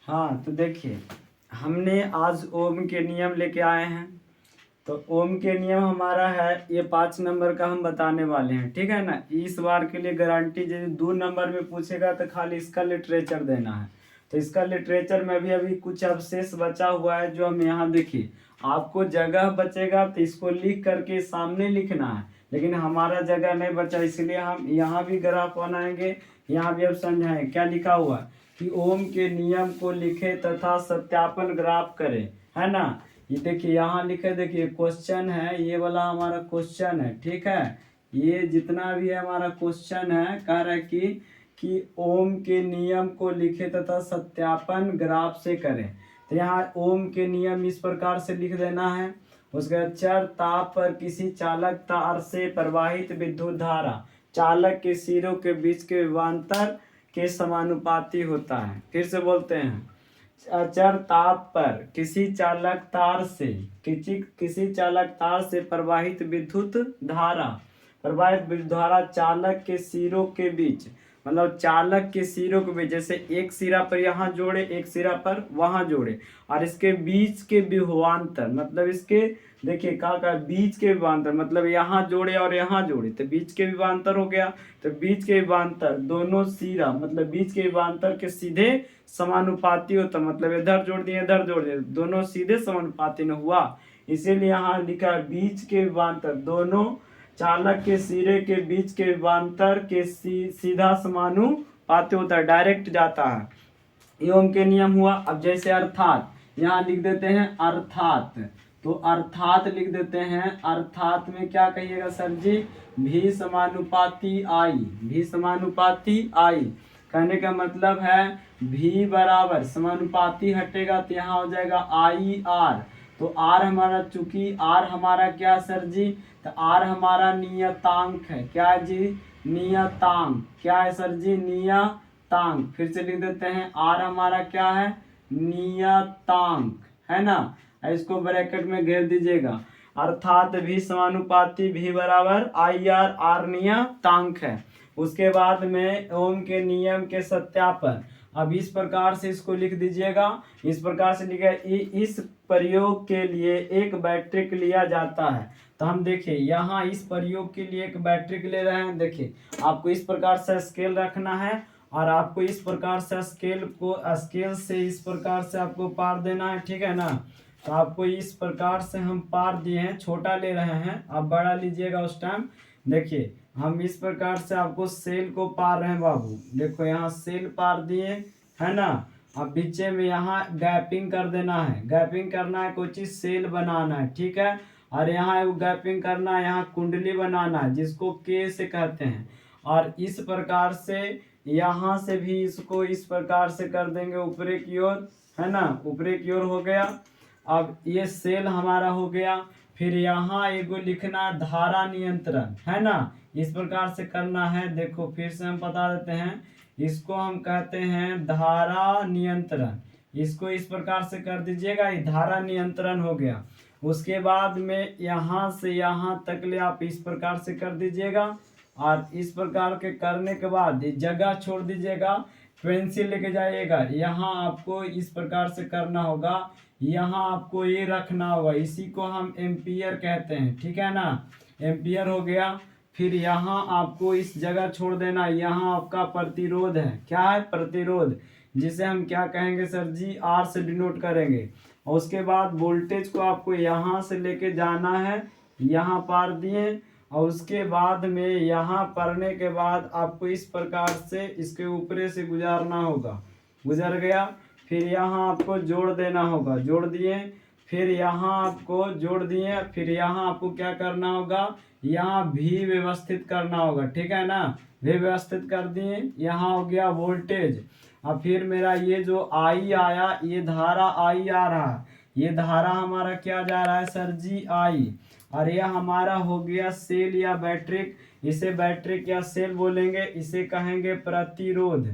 हाँ तो देखिए, हमने आज ओम के नियम लेके आए हैं। तो ओम के नियम हमारा है ये 5 नंबर का हम बताने वाले हैं, ठीक है ना। इस बार के लिए गारंटी, यदि 2 नंबर में पूछेगा तो खाली इसका लिटरेचर देना है। तो इसका लिटरेचर में भी अभी कुछ अवशेष बचा हुआ है जो हम यहाँ देखिए, आपको जगह बचेगा तो इसको लिख करके सामने लिखना है, लेकिन हमारा जगह नहीं बचा, इसलिए हम यहाँ भी ग्राफ बनाएंगे, यहाँ भी अब समझाएंगे क्या लिखा हुआ है कि ओम के नियम को लिखे तथा सत्यापन ग्राफ करें, है ना। ये देखिए यहाँ लिखे, देखिए क्वेश्चन है, ये वाला हमारा क्वेश्चन है, ठीक है। ये जितना भी है हमारा क्वेश्चन है, कह रहा है कि ओम के नियम को लिखे तथा सत्यापन ग्राफ से करें। तो यहाँ ओम के नियम इस प्रकार से लिख देना है। उसके बाद चर ताप पर किसी चालक तार से प्रवाहित विद्युत धारा चालक के सिरों के बीच के विभवांतर के समानुपाती होता है। फिर से बोलते हैं, अचर ताप पर किसी चालक तार से प्रवाहित विद्युत धारा चालक के सिरों के बीच, मतलब चालक के सिरों के बीच, जैसे एक सिरा पर यहाँ जोड़े, एक सिरा पर वहां जोड़े, और इसके बीच के विभवांतर, मतलब इसके देखिए का बीच के विभवांतर, मतलब यहाँ जोड़े और यहाँ जोड़े तो बीच के विभवांतर हो गया। तो बीच के विभवांतर दोनों सिरा, मतलब बीच के विभवांतर के सीधे समानुपाती होता, मतलब इधर जोड़ दिए इधर जोड़ दिए, दोनों सीधे समानुपाती न हुआ, इसीलिए यहाँ लिखा है बीच के विभवांतर दोनों चालक के सिरे के बीच के विभवांतर के सीधा समानुपाती होता है, डायरेक्ट जाता है। ये ओम के नियम हुआ। अब जैसे अर्थात, यहाँ लिख देते हैं अर्थात, तो अर्थात लिख देते हैं। अर्थात में क्या कहिएगा सर जी, भी समानुपाती आई, भी समानुपाती आई, कहने का मतलब है भी बराबर समानुपाती हटेगा तो यहाँ हो जाएगा आई आर। तो आर हमारा, चूंकि आर हमारा क्या सर जी, तो आर हमारा नियतांक है, क्या है जी, नियतांक, क्या है सर जी, नियतांक। फिर से लिख देते हैं, आर हमारा क्या है, नियतांक, है ना। इसको ब्रैकेट में घेर दीजिएगा। अर्थात भी समानुपाती भी बराबर आई आर, आर नियतांक है। उसके बाद में ओम के नियम के सत्यापन, अब इस प्रकार से इसको लिख दीजिएगा, इस प्रकार से लिखा, इस प्रयोग के लिए एक बैट्रिक लिया जाता है। तो हम देखिए यहाँ इस प्रयोग के लिए एक बैट्रिक ले रहे हैं। देखिए आपको इस प्रकार से स्केल रखना है, और आपको इस प्रकार से स्केल से इस प्रकार से आपको पार देना है, ठीक है ना। तो आपको इस प्रकार से हम पार दिए हैं, छोटा ले रहे हैं, आप बड़ा लीजिएगा उस टाइम। देखिए हम इस प्रकार से आपको सेल को पार रहे हैं बाबू, देखो यहाँ सेल पार दिए, है ना। अब बीचे में यहाँ गैपिंग कर देना है, गैपिंग करना है, कोई चीज सेल बनाना है, ठीक है। और यहाँ गैपिंग करना है, यहाँ कुंडली बनाना है, जिसको के से कहते हैं। और इस प्रकार से यहाँ से भी इसको इस प्रकार से कर देंगे ऊपरे की ओर, है ना, ऊपरे की ओर हो गया। अब ये सेल हमारा हो गया। फिर यहाँ एगो लिखना धारा नियंत्रण, है ना, इस प्रकार से करना है। देखो फिर से हम बता देते हैं, इसको हम कहते हैं धारा नियंत्रण, इसको इस प्रकार से कर दीजिएगा, ये धारा नियंत्रण हो गया। उसके बाद में यहाँ से यहाँ तक ले आप इस प्रकार से कर दीजिएगा, और इस प्रकार के करने के बाद जगह छोड़ दीजिएगा, पेंसिल लेके जाइएगा, यहाँ आपको इस प्रकार से करना होगा, यहाँ आपको ये रखना होगा, इसी को हम एम्पियर कहते हैं, ठीक है ना, एम्पियर हो गया। फिर यहाँ आपको इस जगह छोड़ देना, यहाँ आपका प्रतिरोध है, क्या है, प्रतिरोध, जिसे हम क्या कहेंगे सर जी, आर से डिनोट करेंगे। और उसके बाद वोल्टेज को आपको यहाँ से लेके जाना है, यहाँ पार दिए, और उसके बाद में यहाँ पढ़ने के बाद आपको इस प्रकार से इसके ऊपरे से गुजारना होगा, गुजर गया। फिर यहाँ आपको जोड़ देना होगा, जोड़ दिए, फिर यहाँ आपको जोड़ दिए, फिर यहाँ आपको क्या करना होगा, यहाँ भी व्यवस्थित करना होगा, ठीक है ना, भी व्यवस्थित कर दिए। यहाँ हो गया वोल्टेज। अब फिर मेरा ये जो आई आया, ये धारा आई आ रहा है, ये धारा हमारा क्या जा रहा है सर जी, आई। और यह हमारा हो गया सेल या बैट्रिक, इसे बैट्रिक या सेल बोलेंगे, इसे कहेंगे प्रतिरोध,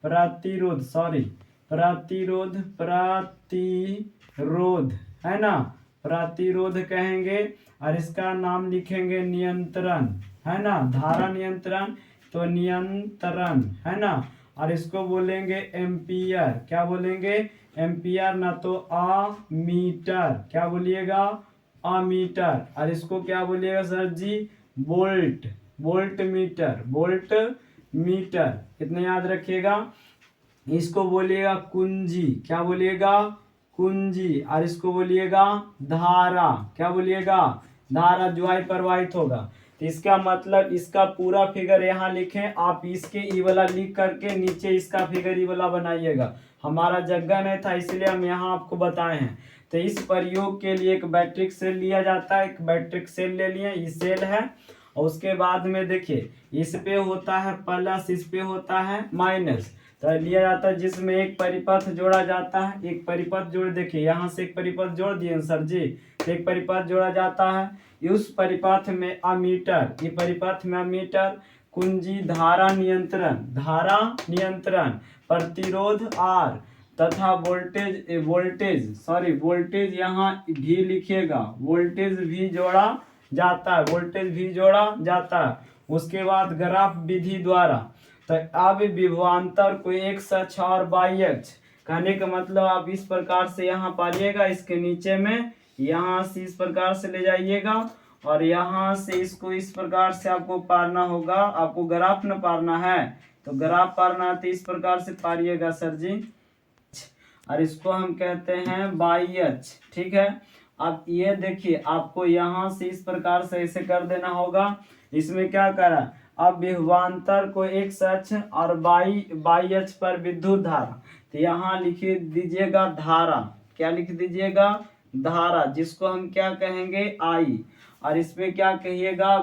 प्रतिरोध सॉरी प्रतिरोध, प्रतिरोध, है ना, प्रतिरोध कहेंगे। और इसका नाम लिखेंगे नियंत्रण, है ना, धारा नियंत्रण, तो नियंत्रण, है ना। और इसको बोलेंगे एम्पियर। क्या बोलेंगे? एम्पियर, ना तो मीटर। क्या बोलिएगा? मीटर। और इसको क्या बोलिएगा sir ji? Volt. Volt meter, volt meter. कितने याद रखिएगा? इसको बोलिएगा कुंजी। क्या बोलिएगा? कुंजी। और इसको बोलिएगा धारा। क्या बोलिएगा? धारा, जो आई प्रवाहित होगा। तो इसका मतलब इसका पूरा फिगर यहाँ लिखें आप, इसके ई वाला लिख करके नीचे इसका फिगर ई वाला बनाइएगा। हमारा जगह नहीं था इसलिए हम यहाँ आपको बताए हैं। तो इस प्रयोग के लिए एक बैट्रिक सेल लिया जाता है। एक बैट्रिक सेल ले लिए, ये सेल है। और उसके बाद में देखिए इस पे होता है प्लस, इस पे होता है माइनस। तो लिया जाता है जिसमें एक परिपथ जोड़ा जाता है। एक परिपथ जोड़, देखिए यहाँ से एक परिपथ जोड़ दिए सर जी। तो एक परिपथ जोड़ा जाता है, उस परिपथ में अमीटर, ये परिपथ में अमीटर, कुंजी, धारा नियंत्रण, धारा नियंत्रण, प्रतिरोध आर तथा वोल्टेज यहाँ भी लिखिएगा, वोल्टेज भी जोड़ा जाता है, वोल्टेज भी जोड़ा जाता है। उसके बाद ग्राफ विधि द्वारा, तो अब विभवांतर को एक्स अक्ष और वाई अक्ष, कहने का मतलब आप इस प्रकार से यहाँ पालिएगा, इसके नीचे में यहाँ से इस प्रकार से ले जाइएगा और यहाँ से इसको इस प्रकार से आपको पारना होगा। आपको ग्राफ न पारना है तो ग्राफ पारना है तो इस प्रकार से पारिएगा सर जी। और इसको हम कहते हैं वाई अक्ष। ठीक है, अब ये देखिए आपको यहाँ से इस प्रकार से ऐसे कर देना होगा। इसमें क्या करा, अब विभवांतर को एक्स अक्ष और वाई अक्ष पर विद्युत धारा, तो यहाँ लिख दीजिएगा धारा। क्या लिख दीजिएगा? धारा, जिसको हम क्या कहेंगे? आई। और इसमें क्या कहिएगा?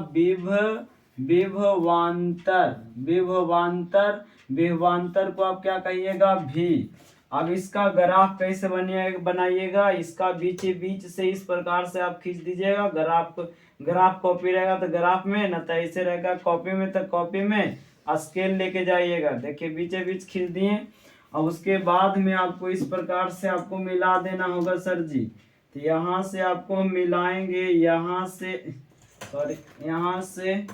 विभवांतर। विभवांतर, विभवांतर को आप क्या कहिएगा? भी। अब इसका ग्राफ कैसे बनाइएगा? इसका बीच से इस प्रकार से आप खींच दीजिएगा। ग्राफ कॉपी रहेगा तो ग्राफ में, न तो ऐसे रहेगा कॉपी में तो कॉपी में, स्केल लेके जाइएगा। देखिए बीच खींच दिए। और उसके बाद में आपको इस प्रकार से आपको मिला देना होगा सर जी। तो यहाँ से आपको मिलाएंगे, यहाँ से सॉरी, यहाँ से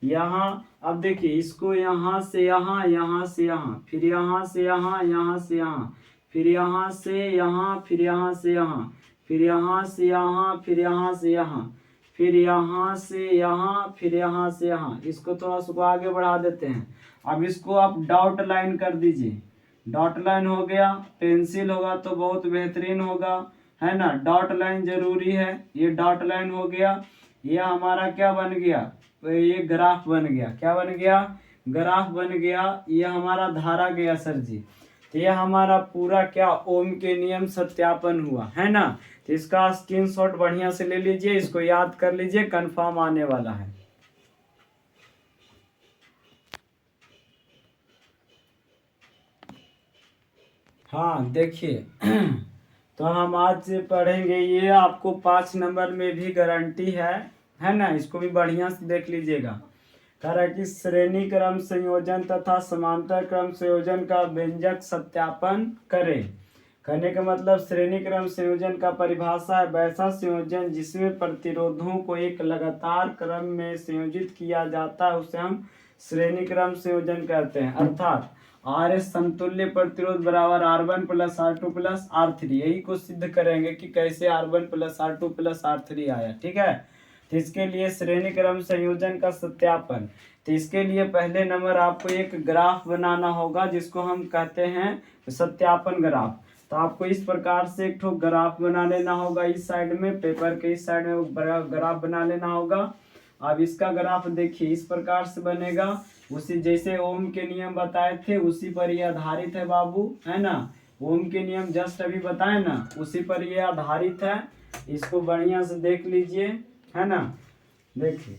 यहाँ। अब देखिए इसको यहाँ से यहाँ, यहाँ से यहाँ, फिर यहाँ से यहाँ, यहाँ से यहाँ, फिर यहाँ से यहाँ, फिर यहाँ से यहाँ, फिर यहाँ से यहाँ, फिर यहाँ से यहाँ, फिर यहाँ से यहाँ, फिर यहाँ से यहाँ। इसको थोड़ा सा आगे बढ़ा देते हैं। अब इसको आप डॉट लाइन कर दीजिए। डॉट लाइन हो गया, पेंसिल होगा तो बहुत बेहतरीन होगा, है ना। डॉट लाइन जरूरी है। ये डॉट लाइन हो गया। ये हमारा क्या बन गया? तो ये ग्राफ बन गया। क्या बन गया? ग्राफ बन गया। ये हमारा धारा गया सर जी। तो ये हमारा पूरा क्या ओम के नियम सत्यापन हुआ, है ना। तो इसका स्क्रीनशॉट बढ़िया से ले लीजिए, इसको याद कर लीजिए, कंफर्म आने वाला है। हाँ देखिए तो हम आज से पढ़ेंगे, ये आपको 5 नंबर में भी गारंटी है ना। इसको भी बढ़िया से देख लीजिएगा। कह रहा है कि श्रेणी क्रम संयोजन तथा समांतर क्रम संयोजन का व्यंजक सत्यापन करें। कहने का मतलब श्रेणी क्रम संयोजन का परिभाषा है वैसा संयोजन जिसमें प्रतिरोधों को एक लगातार क्रम में संयोजित किया जाता है, उसे हम श्रेणी क्रम संयोजन कहते हैं। अर्थात आर एस समतुल्य प्रतिरोध बराबर R1 plus R2 plus R3। यही को सिद्ध करेंगे कि कैसे R1 plus R2 plus R3 आया। ठीक है, तो इसके लिए श्रेणी क्रम संयोजन का सत्यापन, तो इसके लिए पहले नंबर आपको एक ग्राफ बनाना होगा जिसको हम कहते हैं सत्यापन ग्राफ। तो आपको इस प्रकार से एक ठो ग्राफ बना लेना होगा। इस साइड में, पेपर के इस साइड में ग्राफ बना लेना होगा। अब इसका ग्राफ देखिए इस प्रकार से बनेगा, उसी जैसे ओम के नियम बताए थे उसी पर ये आधारित है बाबू, है ना। ओम के नियम जस्ट अभी बताए ना, उसी पर ये आधारित है। इसको बढ़िया से देख लीजिए, है ना। देखिए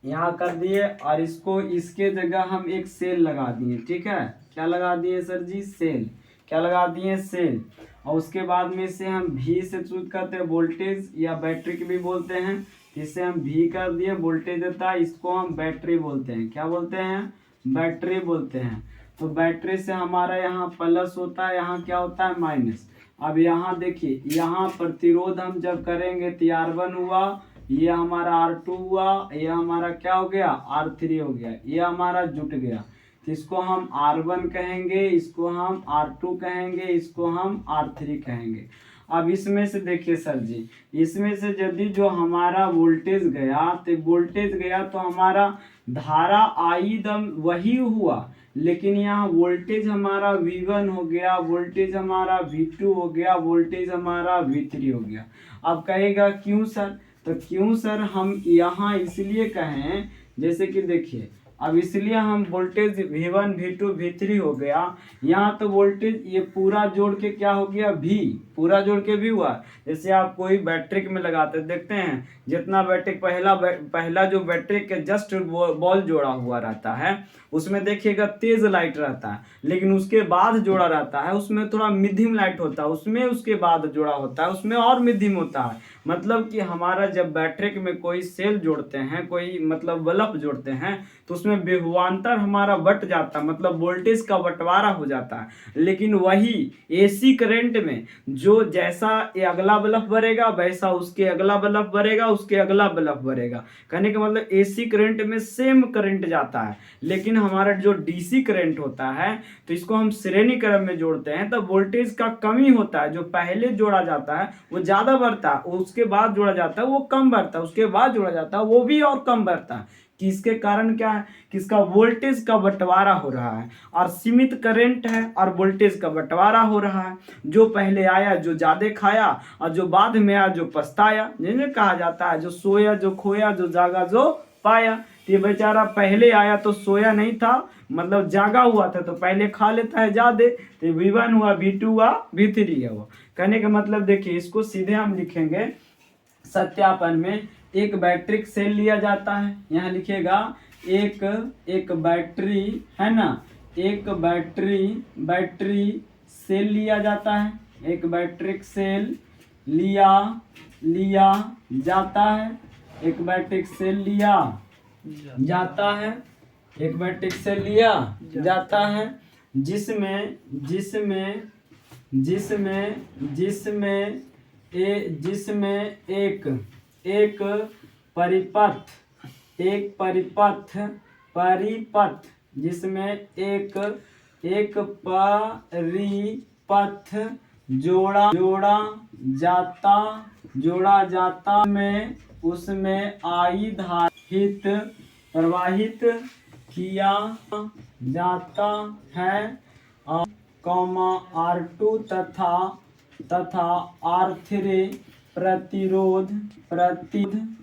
यहाँ कर दिए और इसको इसके जगह हम एक सेल लगा दिए। ठीक है, क्या लगा दिए सर जी? सेल। क्या लगा दिए? सेल। और उसके बाद में से हम भी से सूचित करते हैं, वोल्टेज या बैटरी भी बोलते हैं। इसे हम भी कर दिए, वोल्टेज देता है, इसको हम बैटरी बोलते हैं। क्या बोलते हैं? बैटरी बोलते हैं। तो बैटरी से हमारा यहाँ प्लस होता है, यहाँ क्या होता है? माइनस। अब यहाँ देखिए, यहाँ प्रतिरोध हम जब करेंगे तो R1 हुआ, ये हमारा R2 हुआ, ये हमारा क्या हो गया? R3 हो गया, ये हमारा जुट गया। तो इसको हम R1 कहेंगे, इसको हम R2 कहेंगे, इसको हम R3 कहेंगे। अब इसमें से देखिए सर जी, इसमें से यदि जो हमारा वोल्टेज गया तो वोल्टेज गया तो हमारा धारा आई दम वही हुआ, लेकिन यहाँ वोल्टेज हमारा V1 हो गया, वोल्टेज हमारा V2 हो गया, वोल्टेज हमारा V3 हो गया। अब कहेगा क्यों सर, तो क्यों सर हम यहाँ इसलिए कहें, जैसे कि देखिए अब इसलिए हम वोल्टेज V1 V2 V3 हो गया, यहाँ तो वोल्टेज ये पूरा जोड़ के क्या हो गया V, पूरा जोड़ के V हुआ। जैसे आप कोई बैटरी में लगाते देखते हैं, जितना बैटरी पहला जो बैटरी के जस्ट बॉल जोड़ा हुआ रहता है उसमें देखिएगा तेज लाइट रहता है, लेकिन उसके बाद जोड़ा रहता है उसमें थोड़ा मिडियम लाइट होता है, उसमें उसके बाद जोड़ा होता है उसमें और मिडियम होता है। मतलब कि हमारा जब बैटरी में कोई सेल जोड़ते हैं, कोई मतलब बल्ब जोड़ते हैं, तो उसमें विभवांतर हमारा बट जाता है, मतलब वोल्टेज का बंटवारा हो जाता है। लेकिन वही एसी करंट में जो जैसा ये अगला बल्ब भरेगा वैसा उसके अगला बल्ब भरेगा, उसके अगला बल्ब भरेगा। कहने का मतलब एसी करंट में सेम करंट जाता है, लेकिन हमारा जो डीसी करंट होता है तो इसको हम श्रेणी क्रम में जोड़ते हैं, तो वोल्टेज का कमी होता है। जो पहले जोड़ा जाता है वो ज्यादा बढ़ता है, उसके बाद जोड़ा जाता है वो कम बढ़ता है, उसके बाद जोड़ा जाता है वो भी और कम बढ़ता है। किसके कारण क्या है, किसका वोल्टेज का बंटवारा हो रहा है, और सीमित करंट है और वोल्टेज का बंटवारा हो रहा है। जो पहले आया जो ज्यादा खाया, और जो बाद में आया जो पछताया। जिन्हें कहा जाता है जो सोया जो खोया, जो जागा जो पाया। तो ये बेचारा पहले आया तो सोया नहीं था, मतलब जागा हुआ था, तो पहले खा लेता है ज्यादा, तो V1 हुआ, V2 हुआ, V3 है वो। कहने का मतलब देखिए इसको सीधे हम लिखेंगे सत्यापन में, एक बैटरी सेल लिया जाता है, यहाँ लिखेगा एक बैटरी है ना, एक बैटरी सेल लिया जाता है, एक बैटरी सेल लिया जाता है, एक बैटरी सेल लिया जाता है, एक बैटरी सेल लिया जाता है, जिसमें एक परिपथ जिसमें एक परिपथ जोड़ा जाता में उसमें आई धारा प्रवाहित किया जाता है, R2 तथा R3 प्रतिरोध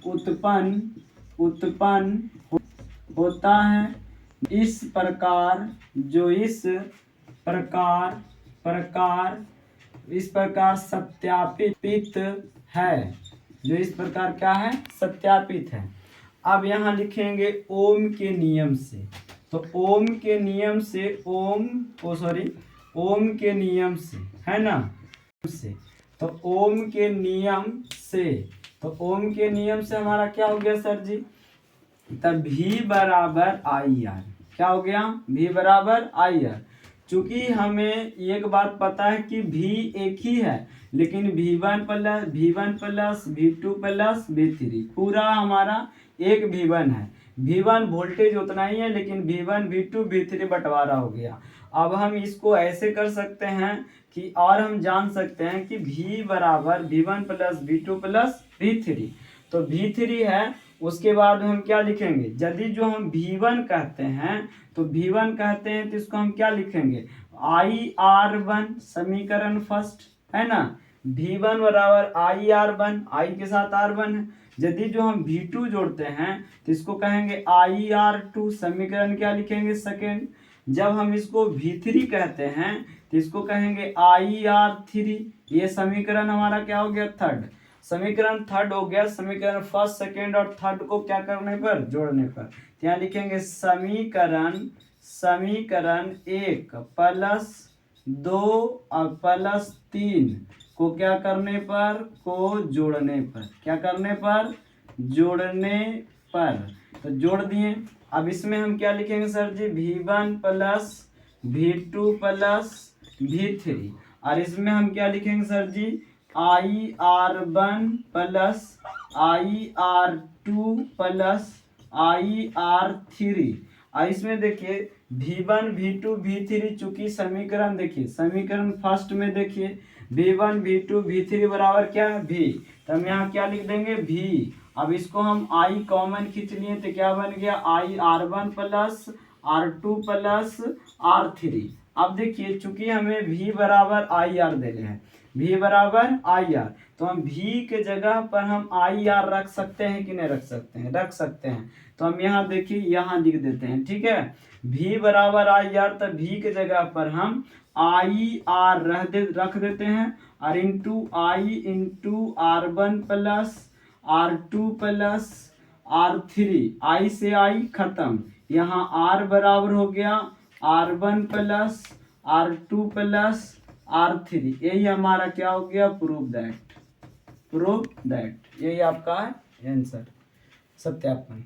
उत्पन्न होता है। इस प्रकार सत्यापित है, जो इस प्रकार क्या है, सत्यापित है। अब यहाँ लिखेंगे ओम के नियम से, तो ओम के नियम से है ना, तो ओम के नियम से हमारा क्या हो गया सर जी, तब V बराबर आई आर, क्या हो गया, V बराबर आई आर। चूंकि हमें एक बात पता है कि V एक ही है, लेकिन V1 plus V2 plus V3 पूरा हमारा एक V1 है। V1 वोल्टेज उतना ही है, लेकिन V1 V2 V3 बंटवारा हो गया। अब हम इसको ऐसे कर सकते हैं कि, और हम जान सकते हैं कि V बराबर V1 plus V2 plus V3, तो V3 है। उसके बाद हम क्या लिखेंगे, यदि जो हम V1 कहते हैं तो इसको हम क्या लिखेंगे, IR1, समीकरण फर्स्ट है ना, V1 बराबर IR1, आई के साथ R1 है। यदि जो हम V2 जोड़ते हैं तो इसको कहेंगे IR2, समीकरण क्या लिखेंगे, सेकेंड। जब हम इसको V3 कहते हैं तो इसको कहेंगे IR3, ये समीकरण हमारा क्या हो गया, थर्ड। समीकरण थर्ड हो गया। समीकरण फर्स्ट, सेकेंड और थर्ड को क्या करने पर, जोड़ने पर। यहाँ लिखेंगे समीकरण 1 प्लस 2 और प्लस 3 को क्या करने पर, को जोड़ने पर, क्या करने पर, जोड़ने पर। तो जोड़ दिए। अब इसमें हम क्या लिखेंगे सर जी, V1 plus V2 plus V3, और इसमें हम क्या लिखेंगे सर जी, IR1 plus IR2 plus IR3। और इसमें देखिए V1 V2 V3, चूंकि समीकरण देखिए, समीकरण फर्स्ट में देखिए V1 V2 V3 बराबर क्या है V, तो हम यहाँ क्या लिख देंगे V। अब इसको हम I कॉमन खींच लिए तो क्या बन गया I R1 plus R2 plus R3। अब देखिए चूंकि हमें V बराबर आई आर देने हैं, V बराबर आई आर, तो हम V के जगह पर हम आई आर रख सकते हैं कि नहीं रख सकते हैं, रख सकते हैं। तो हम यहाँ देखिए यहाँ लिख देते हैं, ठीक है, V बराबर आई आर, तो V के जगह पर हम आई आर रख देते हैं, और into I into R1 plus R2 plus R3, I से आई खत्म, यहाँ R बराबर हो गया R1 plus R2 plus R3। यही हमारा क्या हो गया, प्रूव दैट, यही आपका है आंसर, सत्यापन।